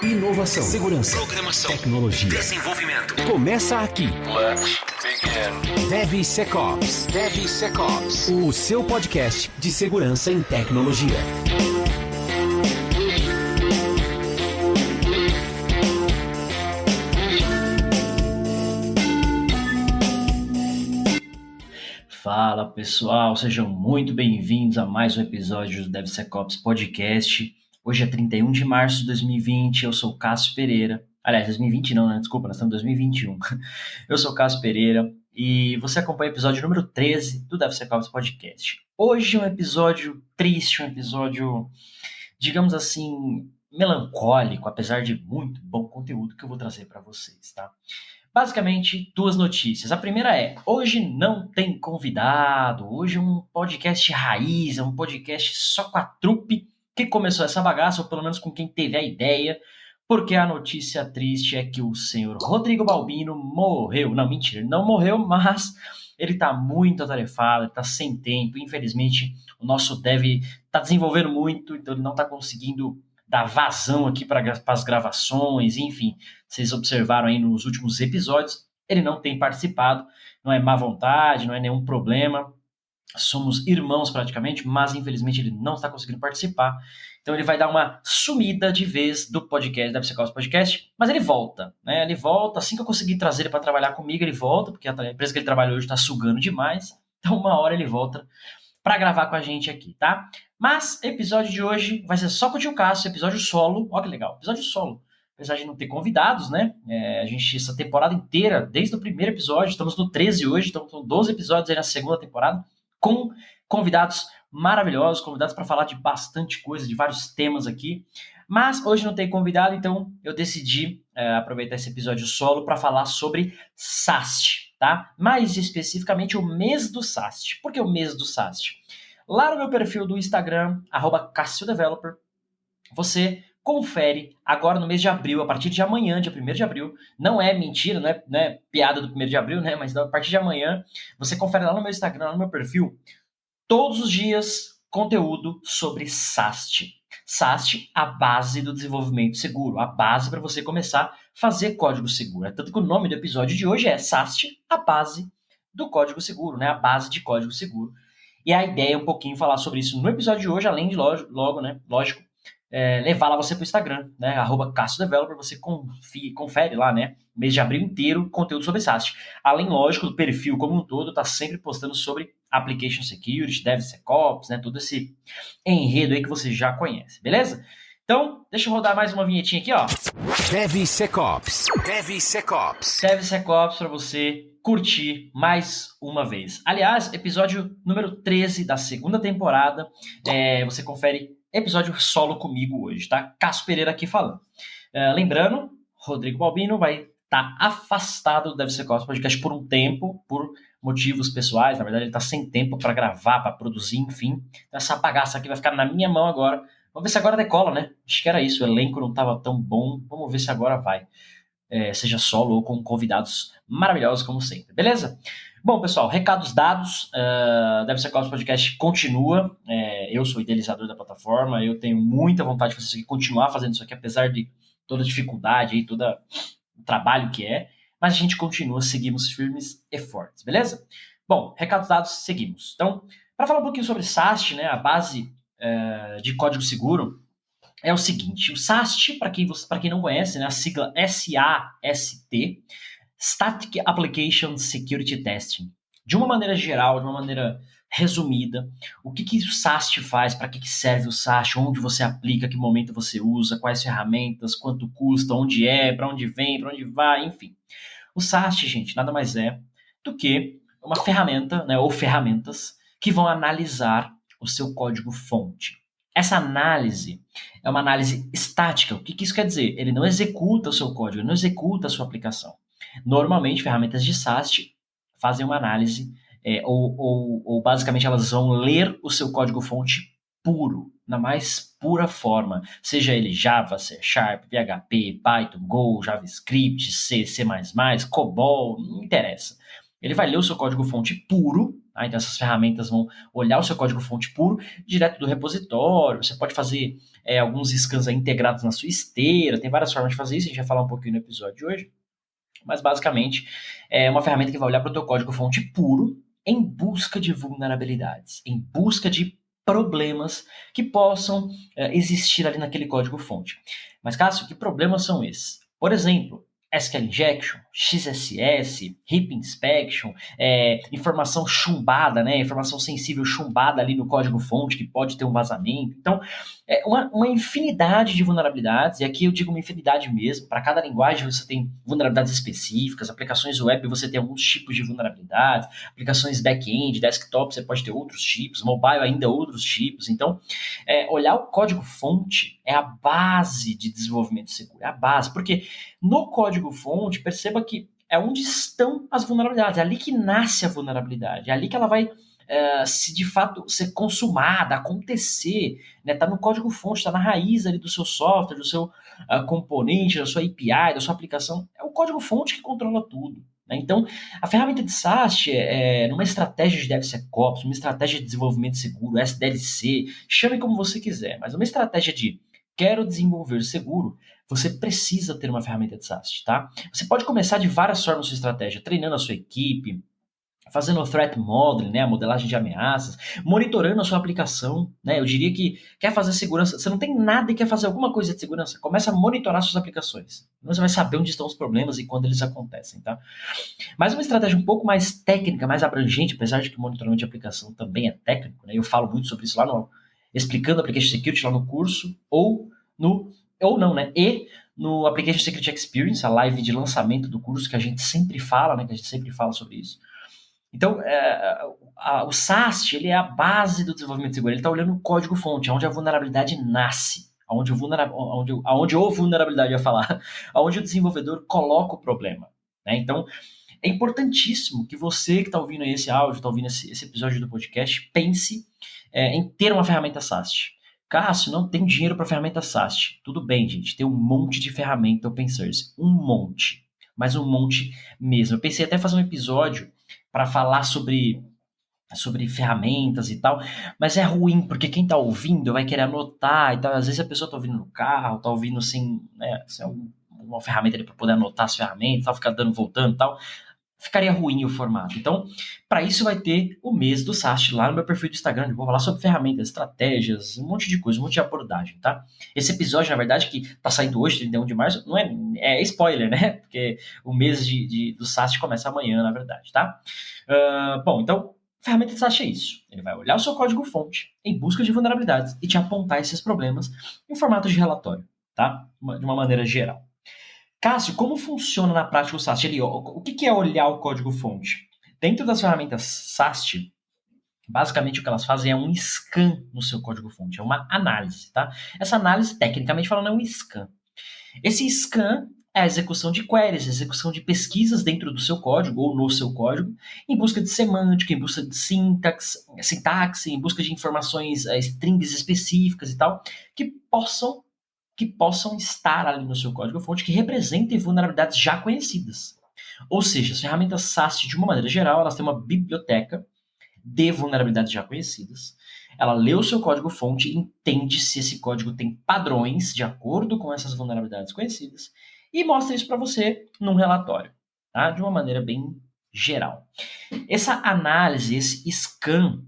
Inovação, segurança, programação, tecnologia, desenvolvimento. Começa aqui. Let's begin. DevSecOps. DevSecOps. O seu podcast de segurança em tecnologia. Fala pessoal, sejam muito bem-vindos a mais um episódio do DevSecOps Podcast. Hoje é 31 de março de 2020, eu sou o Cássio Pereira. Aliás, 2020 não, né? Desculpa, nós estamos em 2021. Eu sou o Cássio Pereira e você acompanha o episódio número 13 do DevSecOps Podcast. Hoje é um episódio triste, um episódio, digamos assim, melancólico, apesar de muito bom conteúdo que eu vou trazer para vocês, tá? Basicamente, duas notícias. A primeira é, hoje não tem convidado, hoje é um podcast raiz, é um podcast só com a trupe que começou essa bagaça, ou pelo menos com quem teve a ideia, porque a notícia triste é que o senhor Rodrigo Balbino morreu. Não, mentira, ele não morreu, mas ele tá muito atarefado, ele tá sem tempo. Infelizmente, o nosso dev tá desenvolvendo muito, então ele não tá conseguindo dar vazão aqui para as gravações, enfim, vocês observaram aí nos últimos episódios, ele não tem participado, não é má vontade, não é nenhum problema, somos irmãos praticamente, mas infelizmente ele não está conseguindo participar, então ele vai dar uma sumida de vez do podcast, da DevSecOps Podcast, mas ele volta, né? Ele volta, assim que eu conseguir trazer ele para trabalhar comigo, ele volta, porque a empresa que ele trabalha hoje está sugando demais, então uma hora ele volta para gravar com a gente aqui, tá? Mas episódio de hoje vai ser só com o tio Cássio, episódio solo, ó que legal, episódio solo. Apesar de não ter convidados, né? A gente, essa temporada inteira, desde o primeiro episódio, estamos no 13 hoje, então são 12 episódios aí na segunda temporada, com convidados maravilhosos, convidados para falar de bastante coisa, de vários temas aqui. Mas hoje não tem convidado, então eu decidi aproveitar esse episódio solo para falar sobre SAST, tá? Mais especificamente o mês do SAST. Por que o mês do SAST? Lá no meu perfil do Instagram, @CassioDeveloper, você confere agora no mês de abril, a partir de amanhã, dia 1º de abril, não é mentira, não é piada do 1º de abril, né? Mas a partir de amanhã, você confere lá no meu Instagram, lá no meu perfil, todos os dias conteúdo sobre SAST. SAST, a base do desenvolvimento seguro, a base para você começar a fazer código seguro. É tanto que o nome do episódio de hoje é SAST, a base do código seguro, né? A base de código seguro. E a ideia é um pouquinho falar sobre isso no episódio de hoje, além de, lógico, levar lá você para o Instagram, né? @CassioDeveloper, você confere lá, né? Mês de abril inteiro, conteúdo sobre SAST. Além, lógico, do perfil como um todo, tá sempre postando sobre Application Security, DevSecOps, né? Todo esse enredo aí que você já conhece, beleza? Então, deixa eu rodar mais uma vinhetinha aqui, ó. DevSecOps. DevSecOps. DevSecOps para você curtir mais uma vez. Aliás, episódio número 13 da segunda temporada, você confere episódio solo comigo hoje, tá? Cássio Pereira aqui falando. Lembrando, Rodrigo Balbino vai estar afastado do DevSecOps Podcast por um tempo, por motivos pessoais. Na verdade, ele está sem tempo para gravar, para produzir, enfim. Então, essa bagaça aqui vai ficar na minha mão agora. Vamos ver se agora decola, né? Acho que era isso, o elenco não estava tão bom. Vamos ver se agora vai. Seja solo ou com convidados maravilhosos, como sempre. Beleza? Bom, pessoal, recados dados. DevSecOps Podcast continua. Eu sou idealizador da plataforma. Eu tenho muita vontade de fazer isso aqui, continuar fazendo isso aqui, apesar de toda a dificuldade e todo o trabalho que é. Mas a gente continua, seguimos firmes e fortes. Beleza? Bom, recados dados, seguimos. Então, para falar um pouquinho sobre SAST, né, a base de código seguro, é o seguinte, o SAST, para quem não conhece, né, a sigla SAST, Static Application Security Testing. De uma maneira geral, de uma maneira resumida, o que o SAST faz, para que serve o SAST, onde você aplica, que momento você usa, quais ferramentas, quanto custa, onde é, para onde vem, para onde vai, enfim. O SAST, gente, nada mais é do que uma ferramenta, né, ou ferramentas, que vão analisar o seu código-fonte. Essa análise é uma análise estática. O que isso quer dizer? Ele não executa o seu código, ele não executa a sua aplicação. Normalmente, ferramentas de SAST fazem uma análise, ou basicamente elas vão ler o seu código-fonte puro, na mais pura forma. Seja ele Java, C Sharp, PHP, Python, Go, JavaScript, C, C++, COBOL, não interessa. Ele vai ler o seu código-fonte puro Tá? Então essas ferramentas vão olhar o seu código-fonte puro direto do repositório. Você pode fazer alguns scans aí integrados na sua esteira. Tem várias formas de fazer isso, a gente vai falar um pouquinho no episódio de hoje. Mas basicamente é uma ferramenta que vai olhar para o teu código-fonte puro em busca de vulnerabilidades, em busca de problemas que possam existir ali naquele código-fonte. Mas, Cássio, que problemas são esses? Por exemplo, SQL Injection, XSS, Heap Inspection, informação chumbada, né? Informação sensível chumbada ali no código-fonte que pode ter um vazamento. Então, uma infinidade de vulnerabilidades, e aqui eu digo uma infinidade mesmo. Para cada linguagem você tem vulnerabilidades específicas, aplicações web você tem alguns tipos de vulnerabilidades, aplicações back-end, desktop você pode ter outros tipos, mobile ainda outros tipos. Então, olhar o código-fonte é a base de desenvolvimento seguro, é a base, porque no código-fonte, perceba que é onde estão as vulnerabilidades, é ali que nasce a vulnerabilidade, é ali que ela vai se de fato ser consumada, acontecer, né? Tá no código-fonte, tá na raiz ali do seu software, do seu componente, da sua API, da sua aplicação. É o código-fonte que controla tudo. Né? Então, a ferramenta de SAST numa estratégia de DevSecOps, uma estratégia de desenvolvimento seguro, SDLC, chame como você quiser, mas uma estratégia de quero desenvolver seguro, você precisa ter uma ferramenta de SAST, tá? Você pode começar de várias formas a sua estratégia, treinando a sua equipe, fazendo o threat modeling, né, a modelagem de ameaças, monitorando a sua aplicação, né, eu diria que quer fazer segurança, você não tem nada e quer fazer alguma coisa de segurança, começa a monitorar suas aplicações, você vai saber onde estão os problemas e quando eles acontecem, tá? Mas uma estratégia um pouco mais técnica, mais abrangente, apesar de que o monitoramento de aplicação também é técnico, né, eu falo muito sobre isso lá no Explicando Application Security, lá no curso, ou não, né, e no Application Security Experience, a live de lançamento do curso, que a gente sempre fala, né, que a gente sempre fala sobre isso. Então, o SAST ele é a base do desenvolvimento seguro. Ele está olhando o código-fonte, onde a vulnerabilidade nasce, onde a vulnerabilidade, onde o desenvolvedor coloca o problema. Né? Então, é importantíssimo que você que está ouvindo esse áudio, está ouvindo esse episódio do podcast, pense em ter uma ferramenta SAST. Cássio, não tem dinheiro para ferramenta SAST. Tudo bem, gente, tem um monte de ferramenta open source. Um monte. Mas um monte mesmo. Eu pensei até fazer um episódio para falar sobre ferramentas e tal, mas é ruim, porque quem tá ouvindo vai querer anotar e tal. Às vezes a pessoa tá ouvindo no carro, tá ouvindo sem uma ferramenta ali para poder anotar as ferramentas, tal, ficar voltando e tal. Ficaria ruim o formato. Então, para isso vai ter o mês do SAST lá no meu perfil do Instagram. Eu vou falar sobre ferramentas, estratégias, um monte de coisa, um monte de abordagem, tá? Esse episódio, na verdade, que tá saindo hoje, 31 de março, não é spoiler, né? Porque o mês do SAST começa amanhã, na verdade, tá? Bom, então, ferramenta de SAST é isso. Ele vai olhar o seu código-fonte em busca de vulnerabilidades e te apontar esses problemas em formato de relatório, tá? De uma maneira geral. Cássio, como funciona na prática o SAST? O que é olhar o código-fonte? Dentro das ferramentas SAST, basicamente o que elas fazem é um scan no seu código-fonte, é uma análise, tá? Essa análise, tecnicamente falando, é um scan. Esse scan é a execução de queries, a execução de pesquisas dentro do seu código ou no seu código, em busca de semântica, em busca de sintaxe, em busca de informações, strings específicas e tal, que possam estar ali no seu código-fonte, que representem vulnerabilidades já conhecidas. Ou seja, as ferramentas SAST, de uma maneira geral, elas têm uma biblioteca de vulnerabilidades já conhecidas. Ela lê o seu código-fonte e entende se esse código tem padrões de acordo com essas vulnerabilidades conhecidas e mostra isso para você num relatório, tá? De uma maneira bem geral. Essa análise, esse scan,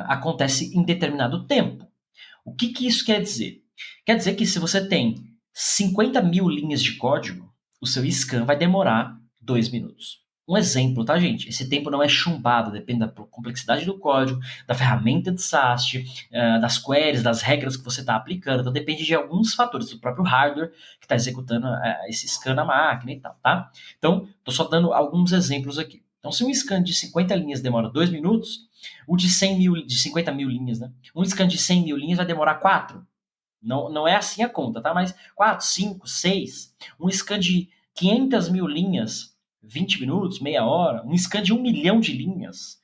acontece em determinado tempo. O que isso quer dizer? Quer dizer que se você tem 50 mil linhas de código, o seu scan vai demorar 2 minutos. Um exemplo, tá, gente? Esse tempo não é chumbado, depende da complexidade do código, da ferramenta de SAST, das queries, das regras que você está aplicando. Então, depende de alguns fatores, do próprio hardware que está executando esse scan na máquina e tal, tá? Então, estou só dando alguns exemplos aqui. Então, se um scan de 50 linhas demora 2 minutos, o de 50 mil linhas, né? Um scan de 100 mil linhas vai demorar 4. Não é assim a conta, tá? Mas 4, 5, 6. Um scan de 500 mil linhas, 20 minutos, meia hora. Um scan de 1 milhão de linhas,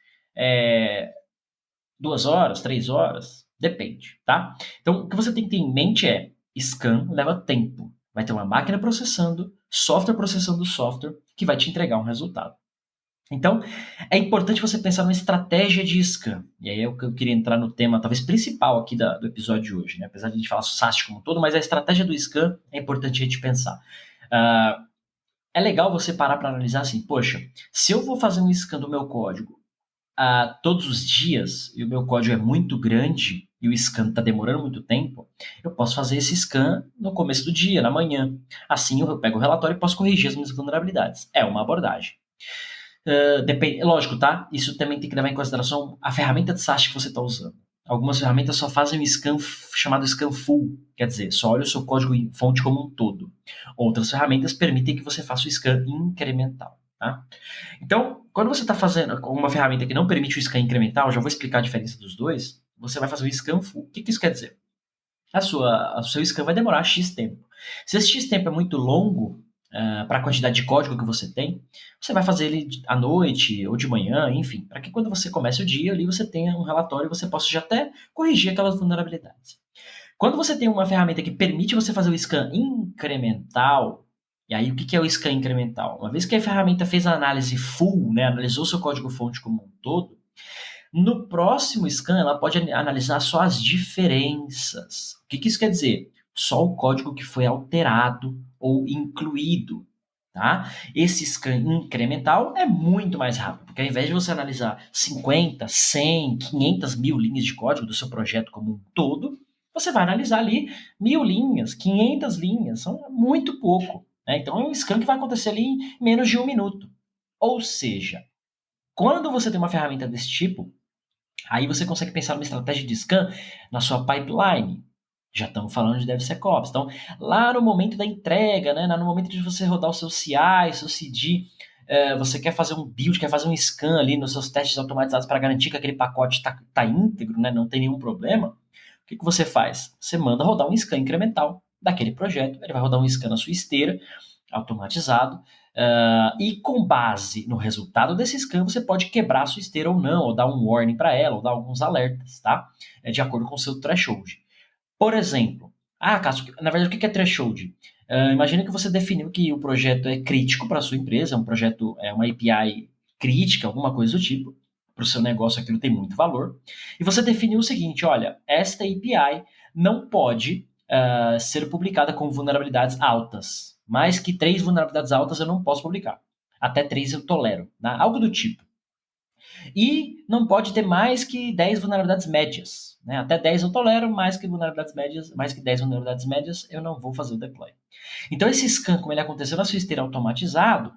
2 horas, 3 horas. Depende, tá? Então, o que você tem que ter em mente é, scan leva tempo. Vai ter uma máquina processando, software processando software, que vai te entregar um resultado. Então, é importante você pensar numa estratégia de scan. E aí é o que eu queria entrar no tema, talvez principal aqui do episódio de hoje, né? Apesar de a gente falar SaaS como um todo, mas a estratégia do scan é importante a gente pensar. É legal você parar para analisar assim, poxa, se eu vou fazer um scan do meu código todos os dias, e o meu código é muito grande, e o scan está demorando muito tempo, eu posso fazer esse scan no começo do dia, na manhã. Assim eu pego o relatório e posso corrigir as minhas vulnerabilidades. É uma abordagem. Lógico, tá? Isso também tem que levar em consideração a ferramenta de SaaS que você está usando. Algumas ferramentas só fazem um scan chamado scan full, quer dizer, só olha o seu código em fonte como um todo. Outras ferramentas permitem que você faça o scan incremental, tá? Então, quando você está fazendo uma ferramenta que não permite o scan incremental, já vou explicar a diferença dos dois, você vai fazer o scan full. O que isso quer dizer? O seu scan vai demorar X tempo. Se esse X tempo é muito longo, para a quantidade de código que você tem, você vai fazer ele à noite ou de manhã, enfim, para que quando você comece o dia ali você tenha um relatório e você possa já até corrigir aquelas vulnerabilidades. Quando você tem uma ferramenta que permite você fazer o scan incremental, e aí o que é o scan incremental? Uma vez que a ferramenta fez a análise full, né, analisou seu código-fonte como um todo, no próximo scan ela pode analisar só as diferenças. O que isso quer dizer? Só o código que foi alterado ou incluído. Tá? Esse scan incremental é muito mais rápido, porque ao invés de você analisar 50, 100, 500 mil linhas de código do seu projeto como um todo, você vai analisar ali 1.000 linhas, 500 linhas, são muito pouco. Né? Então é um scan que vai acontecer ali em menos de 1 minuto. Ou seja, quando você tem uma ferramenta desse tipo, aí você consegue pensar numa estratégia de scan na sua pipeline. Já estamos falando de DevSecOps. Então, lá no momento da entrega, né, no momento de você rodar o seu CI, seu CD, você quer fazer um build, quer fazer um scan ali nos seus testes automatizados para garantir que aquele pacote está íntegro, né, não tem nenhum problema. O que você faz? Você manda rodar um scan incremental daquele projeto. Ele vai rodar um scan na sua esteira, automatizado, e com base no resultado desse scan, você pode quebrar a sua esteira ou não, ou dar um warning para ela, ou dar alguns alertas, tá? De acordo com o seu threshold. Por exemplo, Cássio, na verdade, o que é threshold? Imagina que você definiu que o projeto é crítico para a sua empresa, um projeto, uma API crítica, alguma coisa do tipo, para o seu negócio aquilo tem muito valor, e você definiu o seguinte, olha, esta API não pode ser publicada com vulnerabilidades altas. Mais que 3 vulnerabilidades altas eu não posso publicar. Até 3 eu tolero, né? Algo do tipo. E não pode ter mais que 10 vulnerabilidades médias. Né? Até 10 eu tolero, mais que 10 vulnerabilidades médias, eu não vou fazer o deploy. Então, esse scan, como ele aconteceu na sua esteira automatizado,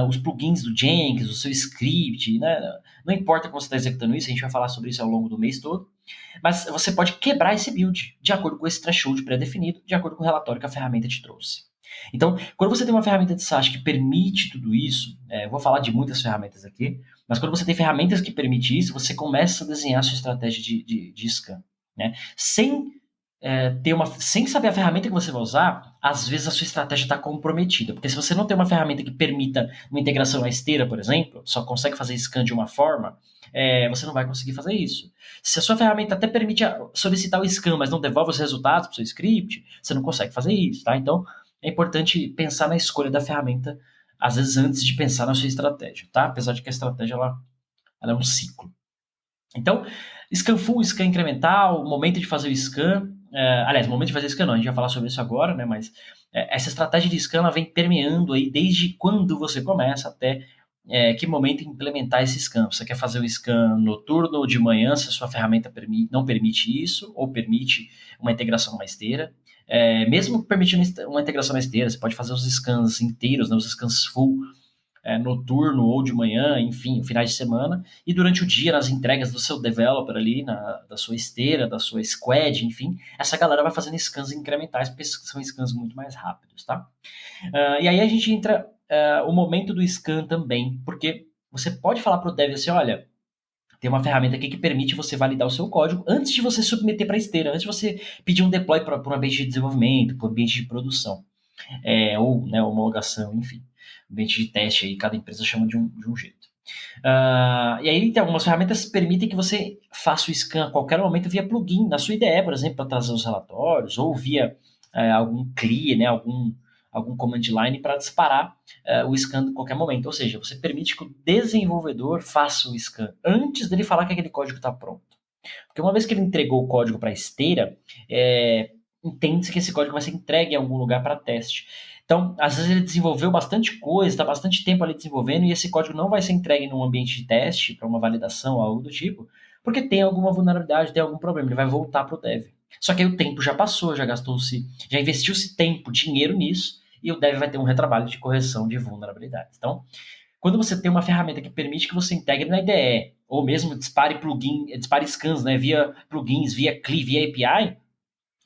os plugins do Jenkins, o seu script, né? Não importa como você está executando isso, a gente vai falar sobre isso ao longo do mês todo, mas você pode quebrar esse build de acordo com esse threshold pré-definido, de acordo com o relatório que a ferramenta te trouxe. Então, quando você tem uma ferramenta de SaaS que permite tudo isso, eu vou falar de muitas ferramentas aqui, mas quando você tem ferramentas que permitem isso, você começa a desenhar a sua estratégia de scan. Né? Sem saber a ferramenta que você vai usar, às vezes a sua estratégia está comprometida. Porque se você não tem uma ferramenta que permita uma integração à esteira, por exemplo, só consegue fazer scan de uma forma, você não vai conseguir fazer isso. Se a sua ferramenta até permite solicitar o scan, mas não devolve os resultados para o seu script, você não consegue fazer isso. Tá? Então, é importante pensar na escolha da ferramenta, às vezes antes de pensar na sua estratégia, tá? Apesar de que a estratégia ela é um ciclo. Então, scan full, scan incremental, momento de fazer o scan, momento de fazer scan não, a gente vai falar sobre isso agora, né? Mas essa estratégia de scan ela vem permeando aí desde quando você começa até que momento implementar esse scan. Você quer fazer o scan noturno ou de manhã, se a sua ferramenta não permite isso, ou permite uma integração numa esteira. Mesmo permitindo uma integração na esteira, você pode fazer os scans inteiros, né, os scans full, noturno ou de manhã, enfim, finais de semana, e durante o dia, nas entregas do seu developer ali, da sua esteira, da sua squad, enfim, essa galera vai fazendo scans incrementais, porque são scans muito mais rápidos, tá? E aí a gente entra o momento do scan também, porque você pode falar para o dev assim, olha, tem uma ferramenta aqui que permite você validar o seu código antes de você submeter para a esteira, antes de você pedir um deploy para um ambiente de desenvolvimento, para um ambiente de produção, ou né, homologação, enfim, ambiente de teste, aí cada empresa chama de um jeito. E aí tem algumas ferramentas que permitem que você faça o scan a qualquer momento via plugin, na sua IDE, por exemplo, para trazer os relatórios, ou via algum CLI, né, algum algum command line para disparar o scan a qualquer momento. Ou seja, você permite que o desenvolvedor faça o scan antes dele falar que aquele código está pronto. Porque uma vez que ele entregou o código para a esteira, entende-se que esse código vai ser entregue em algum lugar para teste. Então, às vezes ele desenvolveu bastante coisa, está bastante tempo ali desenvolvendo, e esse código não vai ser entregue num ambiente de teste, para uma validação, algo do tipo, porque tem alguma vulnerabilidade, tem algum problema, ele vai voltar para o dev. Só que aí o tempo já passou, já gastou-se, já investiu-se tempo, dinheiro nisso, e o dev vai ter um retrabalho de correção de vulnerabilidades. Então, quando você tem uma ferramenta que permite que você integre na IDE, ou mesmo dispare scans, né, via plugins, via CLI, via API,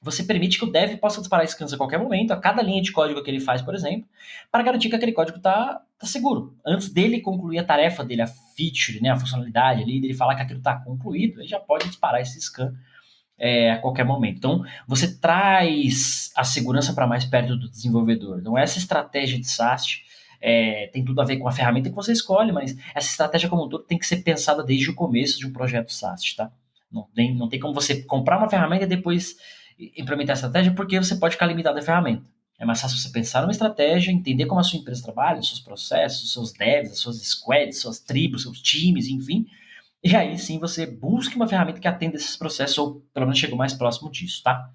você permite que o dev possa disparar scans a qualquer momento, a cada linha de código que ele faz, por exemplo, para garantir que aquele código está seguro. Antes dele concluir a tarefa dele, a feature, né, a funcionalidade ali, dele falar que aquilo está concluído, ele já pode disparar esse scan a qualquer momento. Então, você traz a segurança para mais perto do desenvolvedor. Então, essa estratégia de SAST tem tudo a ver com a ferramenta que você escolhe, mas essa estratégia como um todo tem que ser pensada desde o começo de um projeto SAST, tá? Não tem como você comprar uma ferramenta e depois implementar a estratégia, porque você pode ficar limitado à ferramenta. É mais fácil você pensar numa estratégia, entender como a sua empresa trabalha, os seus processos, os seus devs, as suas squads, suas tribos, seus times, enfim. E aí sim você busca uma ferramenta que atenda esses processos, ou pelo menos chega o mais próximo disso, tá?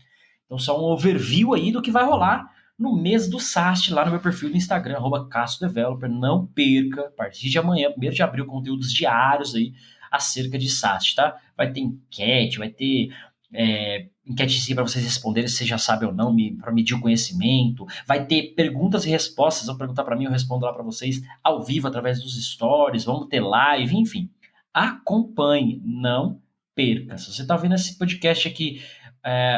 Então só um overview aí do que vai rolar no mês do SAST, lá no meu perfil do Instagram, @CassoDeveloper. Não perca, a partir de amanhã, 1º de abril, conteúdos diários aí acerca de SAST, tá? Vai ter enquete, vai ter enquetezinha para vocês responderem se você já sabe ou não, para medir o conhecimento. Vai ter perguntas e respostas, vão perguntar para mim, eu respondo lá para vocês ao vivo, através dos stories, vamos ter live, enfim. Acompanhe, não perca. Se você está ouvindo esse podcast aqui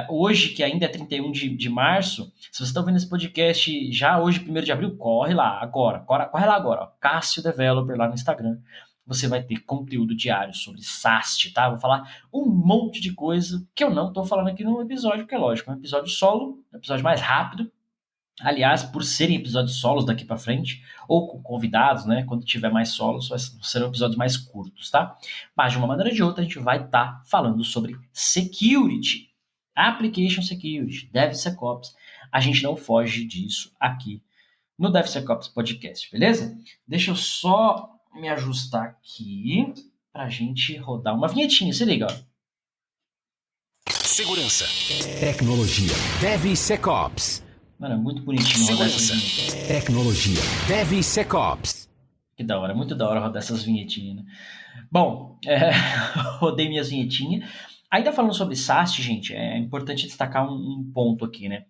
hoje, que ainda é 31 de março, se você está ouvindo esse podcast já hoje, 1º de abril, corre lá agora. Ó, Cássio Developer lá no Instagram. Você vai ter conteúdo diário sobre SAST, tá? Vou falar um monte de coisa que eu não estou falando aqui no episódio, porque é lógico, é um episódio solo, um episódio mais rápido. Aliás, por serem episódios solos daqui para frente, ou com convidados, né? Quando tiver mais solos, serão episódios mais curtos, tá? Mas de uma maneira ou de outra, a gente vai estar falando sobre security, application security, DevSecOps. A gente não foge disso aqui no DevSecOps Podcast, beleza? Deixa eu só me ajustar aqui pra gente rodar uma vinhetinha, se liga, ó. Segurança, tecnologia, DevSecOps. Mano, é muito bonitinho rodar essas vinhetinhas. Tecnologia, DevSecOps. Que da hora, muito da hora rodar essas vinhetinhas, né? Bom, rodei minhas vinhetinhas. Ainda falando sobre SAST, gente, é importante destacar um ponto aqui, né?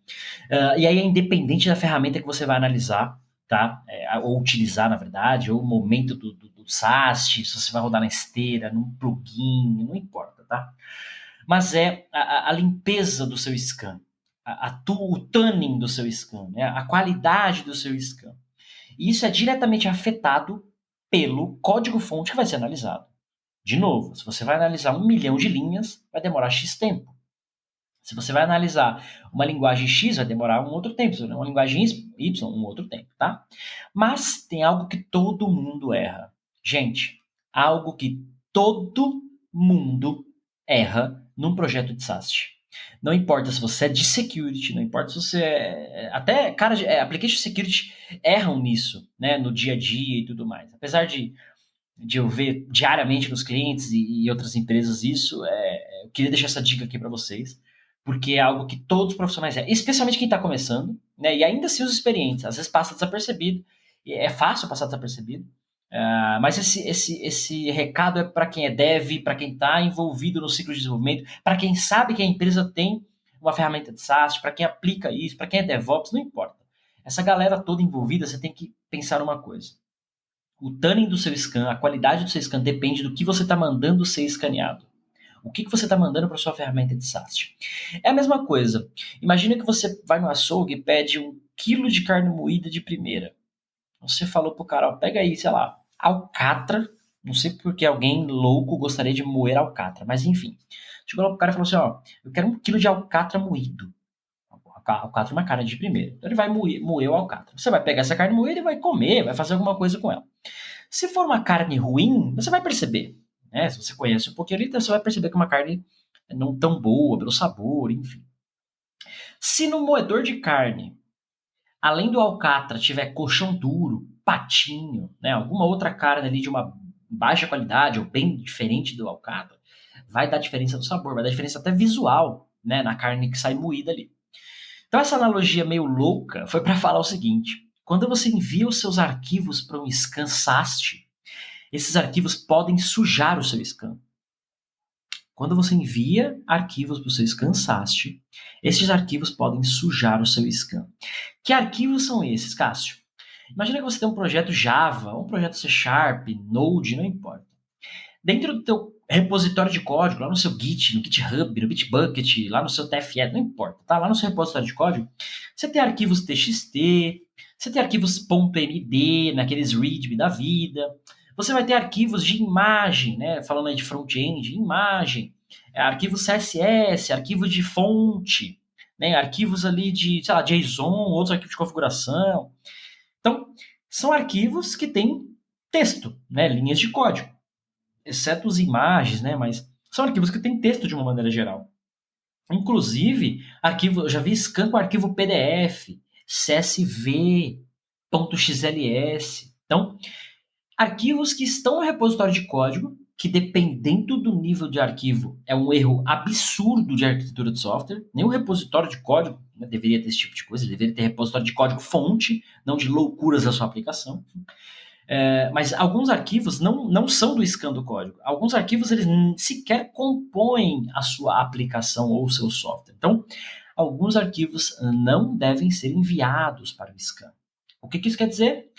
E aí é independente da ferramenta que você vai analisar, tá? Ou utilizar, na verdade, ou o momento do SAST, se você vai rodar na esteira, num plugin, não importa, tá? Mas a limpeza do seu scan, o tuning do seu scan, né? A qualidade do seu scan. E isso é diretamente afetado pelo código-fonte que vai ser analisado. De novo, se você vai analisar 1 milhão de linhas, vai demorar X tempo. Se você vai analisar uma linguagem X, vai demorar um outro tempo. Se uma linguagem Y, um outro tempo, tá? Mas tem algo que todo mundo erra. Gente, algo que todo mundo erra num projeto de SAST. Não importa se você é de security, não importa se você até cara de application security erram nisso, né, no dia a dia e tudo mais. Apesar de eu ver diariamente nos clientes e outras empresas isso, eu queria deixar essa dica aqui para vocês, porque é algo que todos os profissionais especialmente quem está começando, né, e ainda assim os experientes, às vezes passa desapercebido, é fácil passar desapercebido, mas esse recado é para quem é dev, para quem está envolvido no ciclo de desenvolvimento, para quem sabe que a empresa tem uma ferramenta de SaaS, para quem aplica isso, para quem é DevOps, não importa. Essa galera toda envolvida, você tem que pensar numa coisa. O tuning do seu scan, a qualidade do seu scan depende do que você está mandando ser escaneado. O que você está mandando para sua ferramenta de SAST. É a mesma coisa. Imagina que você vai no açougue e pede 1 quilo de carne moída de primeira. Você falou pro cara, ó, pega aí, sei lá, alcatra. Não sei porque alguém louco gostaria de moer alcatra, mas enfim. Chegou lá pro cara e falou assim, ó, eu quero 1 quilo de alcatra moído. Alcatra é uma carne de primeira. Então ele vai moer o alcatra. Você vai pegar essa carne moída e vai comer, vai fazer alguma coisa com ela. Se for uma carne ruim, você vai perceber. Né? Se você conhece um pouquinho ali, você vai perceber que é uma carne não tão boa, pelo sabor, enfim. Se no moedor de carne além do alcatra tiver colchão duro, patinho, né, alguma outra carne ali de uma baixa qualidade ou bem diferente do alcatra, vai dar diferença no sabor, vai dar diferença até visual, né, na carne que sai moída ali. Então essa analogia meio louca foi para falar o seguinte: quando você envia os seus arquivos para um scan SAST, esses arquivos podem sujar o seu scan. Quando você envia arquivos para o seu scan SAST, esses arquivos podem sujar o seu scan. Que arquivos são esses, Cássio? Imagina que você tem um projeto Java, um projeto C Sharp, Node, não importa. Dentro do teu repositório de código, lá no seu Git, no GitHub, no Bitbucket, lá no seu TFE, não importa, tá? Lá no seu repositório de código, você tem arquivos TXT, você tem arquivos .md, naqueles README da vida, você vai ter arquivos de imagem, né? Falando aí de front-end, imagem, arquivos CSS, arquivos de fonte, né? Arquivos ali de, sei lá, JSON, outros arquivos de configuração. Então, são arquivos que têm texto, né? Linhas de código, exceto as imagens, né? Mas são arquivos que têm texto de uma maneira geral. Inclusive, arquivo, eu já vi scan com arquivo PDF, CSV, .xls. Então, arquivos que estão no repositório de código, que dependendo do nível de arquivo, é um erro absurdo de arquitetura de software. Nem o repositório de código, né, deveria ter esse tipo de coisa, deveria ter repositório de código fonte, não de loucuras da sua aplicação. Mas alguns arquivos não são do scan do código. Alguns arquivos eles sequer compõem a sua aplicação ou o seu software. Então, alguns arquivos não devem ser enviados para o scan. O que isso quer dizer?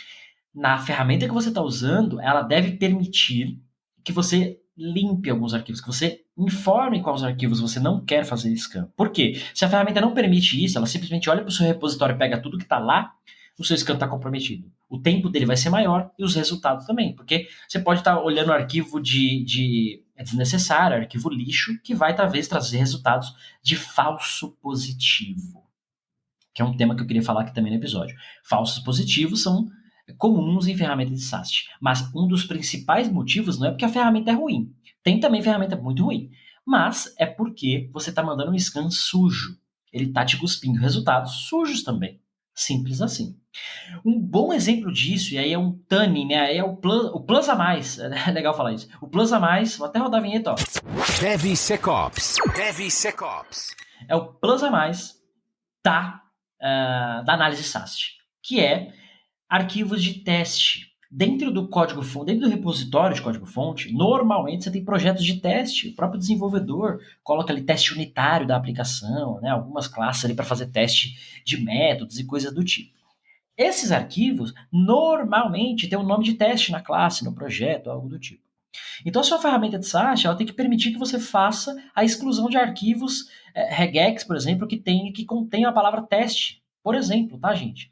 Na ferramenta que você está usando, ela deve permitir que você limpe alguns arquivos, que você informe quais arquivos você não quer fazer scan. Por quê? Se a ferramenta não permite isso, ela simplesmente olha para o seu repositório, pega tudo que está lá, o seu scan está comprometido. O tempo dele vai ser maior e os resultados também, porque você pode estar olhando arquivo de desnecessário, arquivo lixo, que vai talvez trazer resultados de falso positivo, que é um tema que eu queria falar aqui também no episódio. Falsos positivos são comuns em ferramentas de SAST, mas um dos principais motivos não é porque a ferramenta é ruim. Tem também ferramenta muito ruim, mas é porque você está mandando um scan sujo. Ele está te cuspindo resultados sujos também. Simples assim. Um bom exemplo disso, e aí é um tuning, né? Aí é o plus a mais. É legal falar isso. O plus a mais, vou até rodar a vinheta, ó. DevSecOps. É o plus a mais da análise SAST, que é arquivos de teste. Dentro do código-fonte, dentro do repositório de código-fonte, normalmente você tem projetos de teste. O próprio desenvolvedor coloca ali teste unitário da aplicação, né? Algumas classes ali para fazer teste de métodos e coisas do tipo. Esses arquivos normalmente têm um nome de teste na classe, no projeto, algo do tipo. Então, a sua ferramenta de SAST ela tem que permitir que você faça a exclusão de arquivos regex, por exemplo, que contém a palavra teste, por exemplo, tá, gente?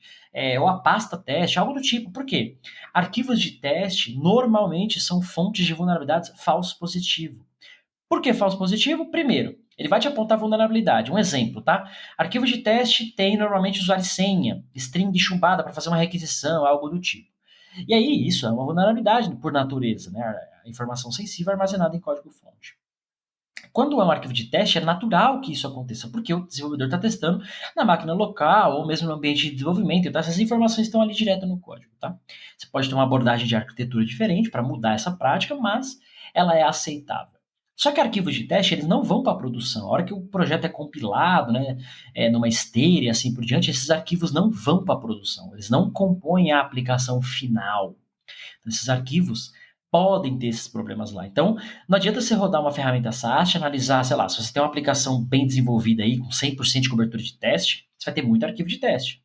Ou a pasta teste, algo do tipo. Por quê? Arquivos de teste normalmente são fontes de vulnerabilidades falso positivo. Por que falso positivo? Primeiro, ele vai te apontar vulnerabilidade. Um exemplo, tá? Arquivo de teste tem normalmente usuário e senha, string chumbada para fazer uma requisição, algo do tipo. E aí, isso é uma vulnerabilidade por natureza, né? A informação sensível é armazenada em código-fonte. Quando é um arquivo de teste, é natural que isso aconteça, porque o desenvolvedor está testando na máquina local ou mesmo no ambiente de desenvolvimento. Então, essas informações estão ali direto no código, tá? Você pode ter uma abordagem de arquitetura diferente para mudar essa prática, mas ela é aceitável. Só que arquivos de teste, eles não vão para a produção. A hora que o projeto é compilado, né, numa esteira e assim por diante, esses arquivos não vão para a produção. Eles não compõem a aplicação final. Então, esses arquivos podem ter esses problemas lá. Então, não adianta você rodar uma ferramenta SAST, analisar, sei lá, se você tem uma aplicação bem desenvolvida aí, com 100% de cobertura de teste, você vai ter muito arquivo de teste.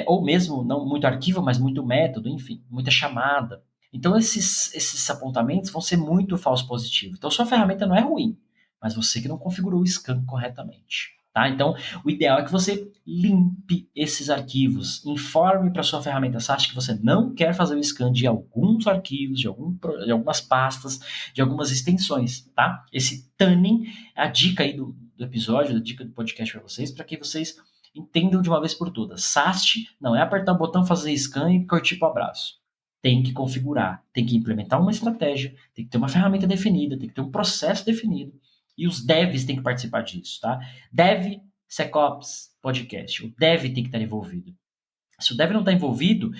Ou mesmo, não muito arquivo, mas muito método, enfim, muita chamada. Então, esses apontamentos vão ser muito falso positivo. Então, sua ferramenta não é ruim, mas você que não configurou o scan corretamente. Tá? Então, o ideal é que você limpe esses arquivos. Informe para sua ferramenta SAST que você não quer fazer o scan de alguns arquivos, de algumas pastas, de algumas extensões. Tá? Esse tuning é a dica aí do episódio, a dica do podcast para vocês, para que vocês entendam de uma vez por todas. SAST não é apertar o botão, fazer scan e curtir para o abraço. Tem que configurar, tem que implementar uma estratégia, tem que ter uma ferramenta definida, tem que ter um processo definido. E os devs têm que participar disso, tá? DevSecOps Podcast. O dev tem que estar envolvido. Se o dev não está envolvido,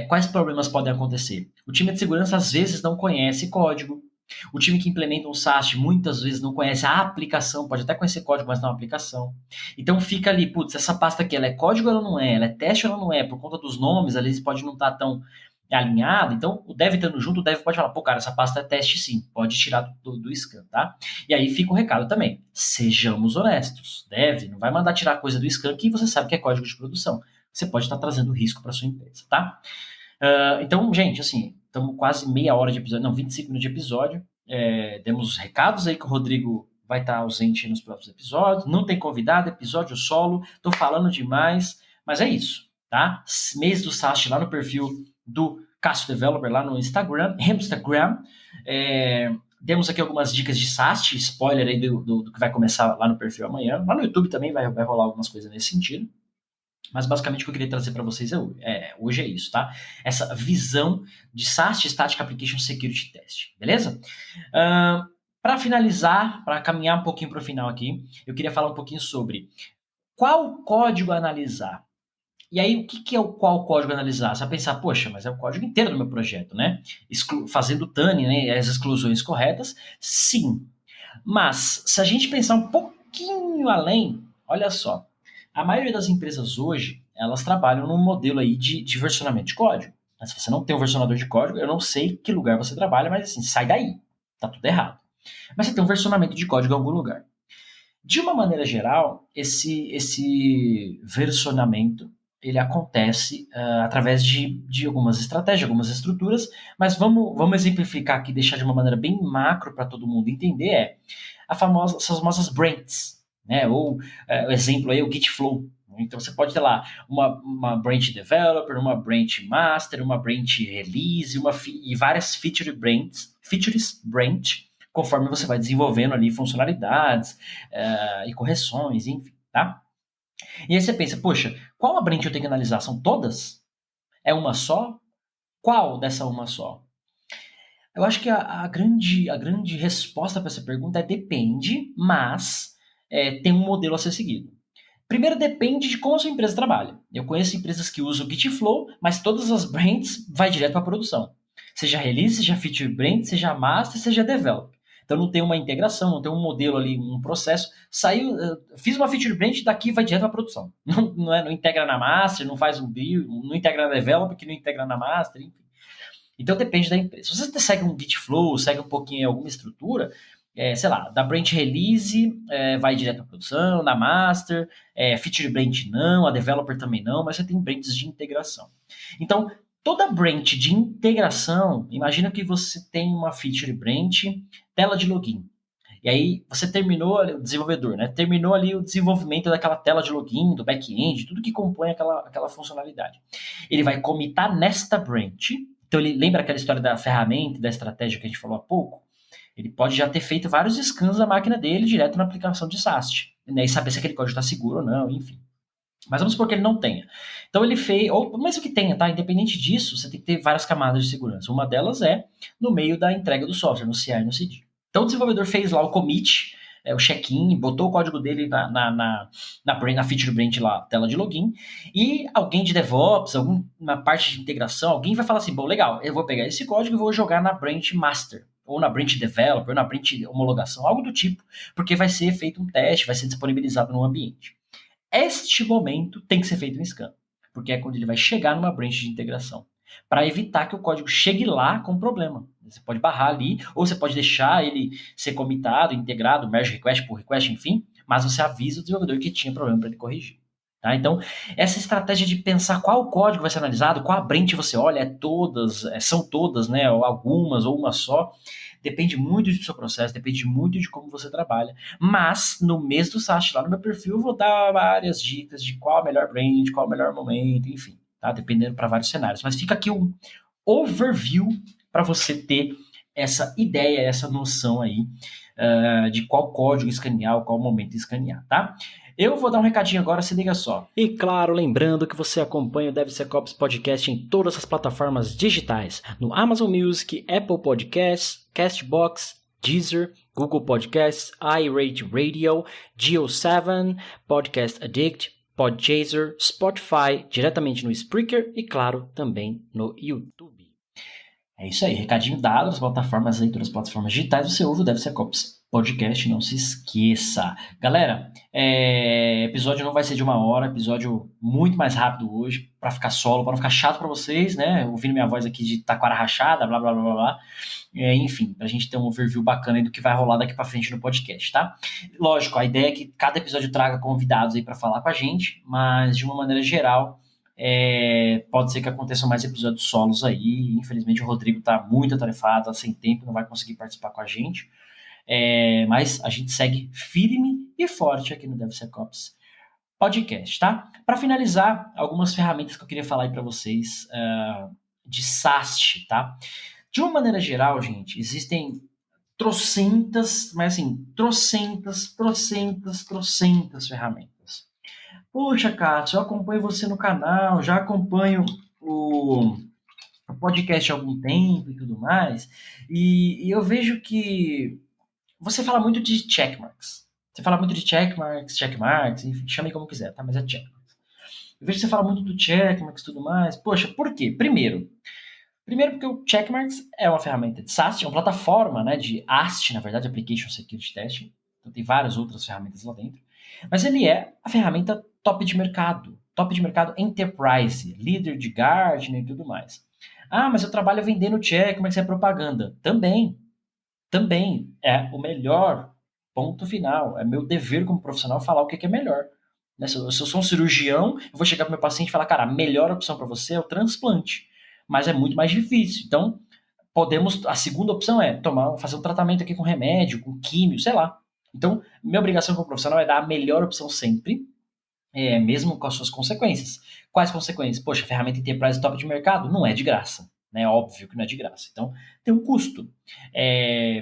quais problemas podem acontecer? O time de segurança às vezes não conhece código. O time que implementa um SAST muitas vezes não conhece a aplicação, pode até conhecer código, mas não a aplicação. Então fica ali, putz, essa pasta aqui, ela é código ou ela não é? Ela é teste ou ela não é? Por conta dos nomes, ali pode não estar tão alinhado. Então o dev estando junto, o dev pode falar, pô, cara, essa pasta é teste sim, pode tirar do scan, tá? E aí fica o recado também, sejamos honestos. Dev não vai mandar tirar coisa do scan que você sabe que é código de produção. Você pode estar trazendo risco para sua empresa, tá? Então, gente, assim, estamos quase meia hora de episódio, não, 25 minutos de episódio. Demos os recados aí que o Rodrigo vai estar ausente nos próximos episódios. Não tem convidado, episódio solo. Tô falando demais, mas é isso, tá? Mês do SAST lá no perfil do Cássio Developer, lá no Instagram. Demos aqui algumas dicas de SAST, spoiler aí do que vai começar lá no perfil amanhã. Lá no YouTube também vai rolar algumas coisas nesse sentido. Mas basicamente o que eu queria trazer para vocês hoje é isso, tá? Essa visão de SAST, Static Application Security Test, beleza? Para finalizar, para caminhar um pouquinho para o final aqui, eu queria falar um pouquinho sobre qual código analisar. E aí, o que é qual código analisar? Você vai pensar, poxa, mas é o código inteiro do meu projeto, né? Fazendo TANI, né? As exclusões corretas, sim. Mas, se a gente pensar um pouquinho além, olha só, a maioria das empresas hoje, elas trabalham num modelo aí de versionamento de código. Mas se você não tem um versionador de código, eu não sei que lugar você trabalha, mas assim, sai daí. Tá tudo errado. Mas você tem um versionamento de código em algum lugar. De uma maneira geral, esse versionamento, ele acontece através de algumas estratégias, algumas estruturas, mas vamos exemplificar aqui, deixar de uma maneira bem macro para todo mundo entender, essas famosas branches, né? Ou o exemplo aí, o Git Flow. Então você pode ter lá uma branch developer, uma branch master, uma branch release, e várias features branch, conforme você vai desenvolvendo ali funcionalidades e correções, enfim, tá? E aí você pensa, poxa, qual a branch eu tenho que analisar? São todas? É uma só? Qual dessa uma só? Eu acho que a grande resposta para essa pergunta é depende, mas tem um modelo a ser seguido. Primeiro, depende de como a sua empresa trabalha. Eu conheço empresas que usam o Git Flow, mas todas as branches vai direto para a produção. Seja release, seja feature branch, seja master, seja develop. Então não tem uma integração, não tem um modelo ali, um processo. Fiz uma feature branch, daqui vai direto para a produção. Não integra na master, não faz um build, não integra na develop, que não integra na master, enfim. Então depende da empresa. Se você segue um Git Flow, segue um pouquinho alguma estrutura, sei lá, da branch release vai direto à produção, na master, feature branch não, a developer também não, mas você tem branches de integração. Então, toda branch de integração, imagina que você tem uma feature branch, tela de login. E aí você terminou, o desenvolvedor, né? Terminou ali o desenvolvimento daquela tela de login, do back-end, tudo que compõe aquela funcionalidade. Ele vai commitar nesta branch. Então, ele lembra aquela história da ferramenta, da estratégia que a gente falou há pouco? Ele pode já ter feito vários scans da máquina dele direto na aplicação de SAST, né? E saber se aquele código está seguro ou não, enfim. Mas vamos supor que ele não tenha. Então ele fez, ou mesmo que tenha, tá? Independente disso, você tem que ter várias camadas de segurança. Uma delas é no meio da entrega do software, no CI e no CD. Então o desenvolvedor fez lá o commit, o check-in, botou o código dele na feature branch lá, tela de login, e alguém de DevOps, na parte de integração, alguém vai falar assim, bom, legal, eu vou pegar esse código e vou jogar na branch master, ou na branch developer, ou na branch homologação, algo do tipo, porque vai ser feito um teste, vai ser disponibilizado no ambiente. Este momento tem que ser feito um scan, porque é quando ele vai chegar numa branch de integração, para evitar que o código chegue lá com problema. Você pode barrar ali, ou você pode deixar ele ser comitado, integrado, merge request, pull request, enfim, mas você avisa o desenvolvedor que tinha problema para ele corrigir. Tá? Então, essa estratégia de pensar qual código vai ser analisado, qual a branch você olha, são todas, né, ou algumas, ou uma só, depende muito do seu processo, depende muito de como você trabalha. Mas, no mês do SAST, lá no meu perfil, eu vou dar várias dicas de qual a melhor branch, qual o melhor momento, enfim, tá? Dependendo para vários cenários. Mas fica aqui um overview para você ter essa ideia, essa noção aí de qual código escanear, qual momento escanear, tá? Eu vou dar um recadinho agora, se liga só. E claro, lembrando que você acompanha o DevSecOps Podcast em todas as plataformas digitais, no Amazon Music, Apple Podcasts, Castbox, Deezer, Google Podcasts, iRate Radio, Geo7, Podcast Addict, Podchaser, Spotify, diretamente no Spreaker e, claro, também no YouTube. É isso aí, recadinho dado nas plataformas aí, todas as plataformas digitais, você ouve o DevSecOps Podcast, não se esqueça. Galera, episódio não vai ser de 1 hora, episódio muito mais rápido hoje, pra ficar solo, pra não ficar chato pra vocês, né? Ouvindo minha voz aqui de taquara rachada, blá, blá, blá, blá, blá. Enfim, pra gente ter um overview bacana aí do que vai rolar daqui pra frente no podcast, tá? Lógico, a ideia é que cada episódio traga convidados aí pra falar com a gente, mas de uma maneira geral, pode ser que aconteçam mais episódios solos aí. Infelizmente o Rodrigo tá muito atarefado, tá sem tempo, não vai conseguir participar com a gente. Mas a gente segue firme e forte aqui no DevSecOps Podcast, tá? Para finalizar, algumas ferramentas que eu queria falar aí para vocês de SAST, tá? De uma maneira geral, gente, existem trocentas, mas assim, trocentas ferramentas. Poxa, Cássio, eu acompanho você no canal, já acompanho o podcast há algum tempo e tudo mais, e eu vejo que você fala muito de checkmarks. Você fala muito de checkmarks, enfim, chame como quiser, tá? Mas é checkmarks. Eu vejo que você fala muito do checkmarks e tudo mais. Poxa, por quê? Primeiro porque o checkmarks é uma ferramenta de SAST, é uma plataforma, né, de AST, na verdade, Application Security Testing. Então tem várias outras ferramentas lá dentro. Mas ele é a ferramenta top de mercado enterprise, líder de Gartner e tudo mais. Ah, mas eu trabalho vendendo checkmarks, é propaganda. Também é o melhor, ponto final. É meu dever como profissional falar o que é melhor. Né? Se eu sou um cirurgião, eu vou chegar para o meu paciente e falar, cara, a melhor opção para você é o transplante. Mas é muito mais difícil. Então, a segunda opção é fazer um tratamento aqui com remédio, com químio, sei lá. Então, minha obrigação como profissional é dar a melhor opção sempre, mesmo com as suas consequências. Quais consequências? Poxa, a ferramenta Enterprise top de mercado não é de graça. Né? Óbvio que não é de graça. Então, tem um custo.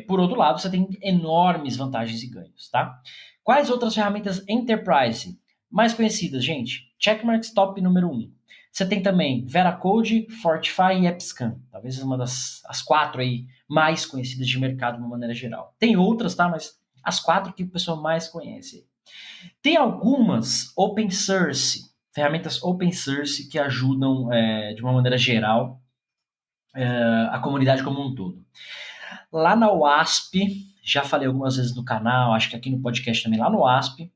Por outro lado, você tem enormes vantagens e ganhos, tá? Quais outras ferramentas Enterprise mais conhecidas, gente? Checkmarks top número 1. Você tem também Veracode, Fortify e AppScan. Talvez uma das 4 aí mais conhecidas de mercado de uma maneira geral. Tem outras, tá? Mas as 4 que o pessoal mais conhece. Tem algumas open source, ferramentas open source que ajudam de uma maneira geral a comunidade como um todo. Lá na WASP, já falei algumas vezes no canal, acho que aqui no podcast também, lá no WASP,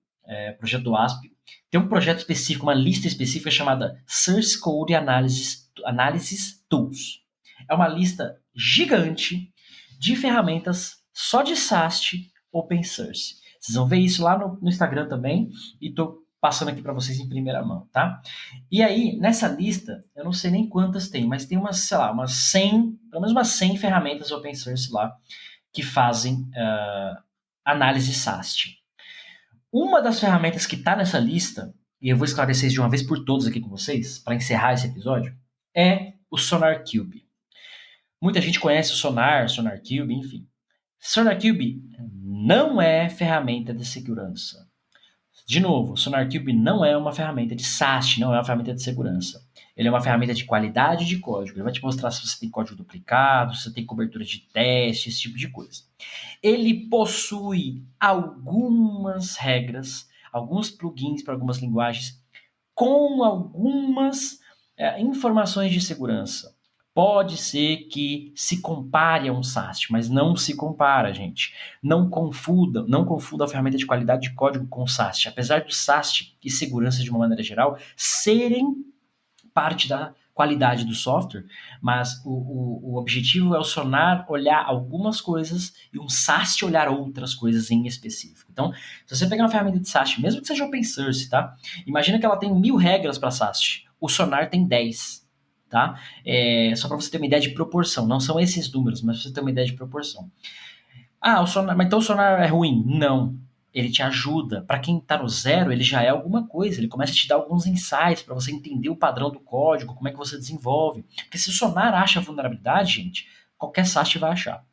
projeto do WASP, tem um projeto específico, uma lista específica chamada Source Code Analysis Tools. É uma lista gigante de ferramentas só de SAST open source. Vocês vão ver isso lá no Instagram também, e estou passando aqui para vocês em primeira mão, tá? E aí, nessa lista, eu não sei nem quantas tem, mas tem umas 100, pelo menos umas 100 ferramentas open source lá que fazem análise SAST. Uma das ferramentas que está nessa lista, e eu vou esclarecer isso de uma vez por todas aqui com vocês, para encerrar esse episódio, é o SonarQube. Muita gente conhece o SonarQube, enfim. SonarQube não é ferramenta de segurança. De novo, o SonarQube não é uma ferramenta de SAST, não é uma ferramenta de segurança. Ele é uma ferramenta de qualidade de código. Ele vai te mostrar se você tem código duplicado, se você tem cobertura de teste, esse tipo de coisa. Ele possui algumas regras, alguns plugins para algumas linguagens, com algumas informações de segurança. Pode ser que se compare a um SAST, mas não se compara, gente. Não confunda a ferramenta de qualidade de código com o SAST. Apesar do SAST e segurança de uma maneira geral serem parte da qualidade do software, mas o objetivo é o Sonar olhar algumas coisas e um SAST olhar outras coisas em específico. Então, se você pegar uma ferramenta de SAST, mesmo que seja open source, tá? Imagina que ela tem 1000 regras para SAST. O Sonar tem 10. Tá? Só para você ter uma ideia de proporção. Não são esses números, mas para você ter uma ideia de proporção. Mas então o Sonar é ruim? Não. Ele te ajuda. Para quem está no zero, ele já é alguma coisa. Ele começa a te dar alguns insights para você entender o padrão do código, como é que você desenvolve. Porque se o Sonar acha vulnerabilidade, gente, qualquer SAST vai achar.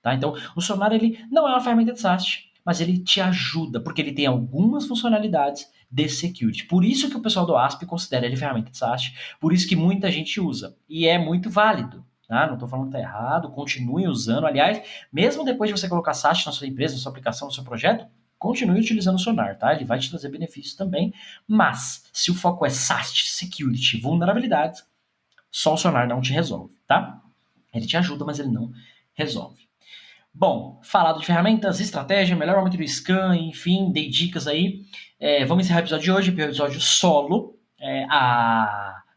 Tá? Então, o Sonar ele não é uma ferramenta de SAST, mas ele te ajuda, porque ele tem algumas funcionalidades de security. Por isso que o pessoal do ASP considera ele ferramenta de SAST, por isso que muita gente usa. E é muito válido. Tá? Não estou falando que está errado, continuem usando. Aliás, mesmo depois de você colocar SAST na sua empresa, na sua aplicação, no seu projeto, continue utilizando o Sonar, tá? Ele vai te trazer benefícios também, mas se o foco é SAST, Security, vulnerabilidades, só o Sonar não te resolve, tá? Ele te ajuda, mas ele não resolve. Bom, falado de ferramentas, estratégia, melhor momento do scan, enfim, dei dicas aí. Vamos encerrar o episódio de hoje, episódio solo.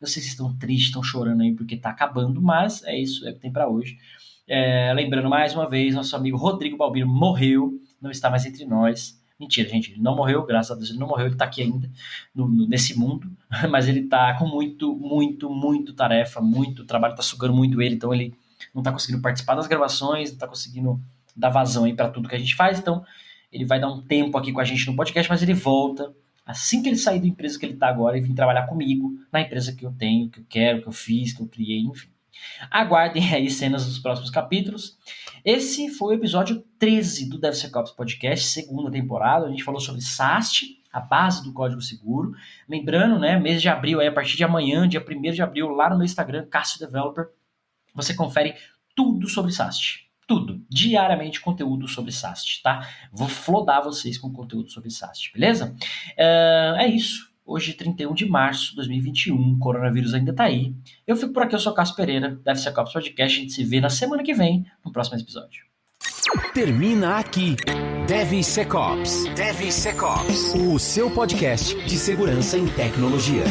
Eu sei que vocês estão tristes, estão chorando aí porque tá acabando, mas é isso, é o que tem pra hoje. Lembrando mais uma vez, nosso amigo Rodrigo Balbino morreu, não está mais entre nós. Mentira, gente, ele não morreu, graças a Deus ele não morreu, ele tá aqui ainda nesse mundo, mas ele tá com muito tarefa, muito trabalho, tá sugando muito ele, então ele não tá conseguindo participar das gravações, não tá conseguindo dar vazão aí pra tudo que a gente faz, então ele vai dar um tempo aqui com a gente no podcast, mas ele volta assim que ele sair da empresa que ele tá agora e vir trabalhar comigo na empresa que eu tenho, que eu quero, que eu fiz, que eu criei, enfim. Aguardem aí cenas dos próximos capítulos. Esse foi o episódio 13 do DevSecOps Podcast, segunda temporada. A gente falou sobre SAST, a base do código seguro. Lembrando, né, mês de abril, aí, a partir de amanhã, dia 1º de abril, lá no meu Instagram, Cássio Developer, você confere tudo sobre SAST. Tudo. Diariamente conteúdo sobre SAST, tá? Vou flodar vocês com conteúdo sobre SAST, beleza? É isso. Hoje, 31 de março de 2021, o coronavírus ainda tá aí. Eu fico por aqui, eu sou o Cássio Pereira, DevSecOps Podcast. A gente se vê na semana que vem, no próximo episódio. Termina aqui. DevSecOps. O seu podcast de segurança em tecnologia.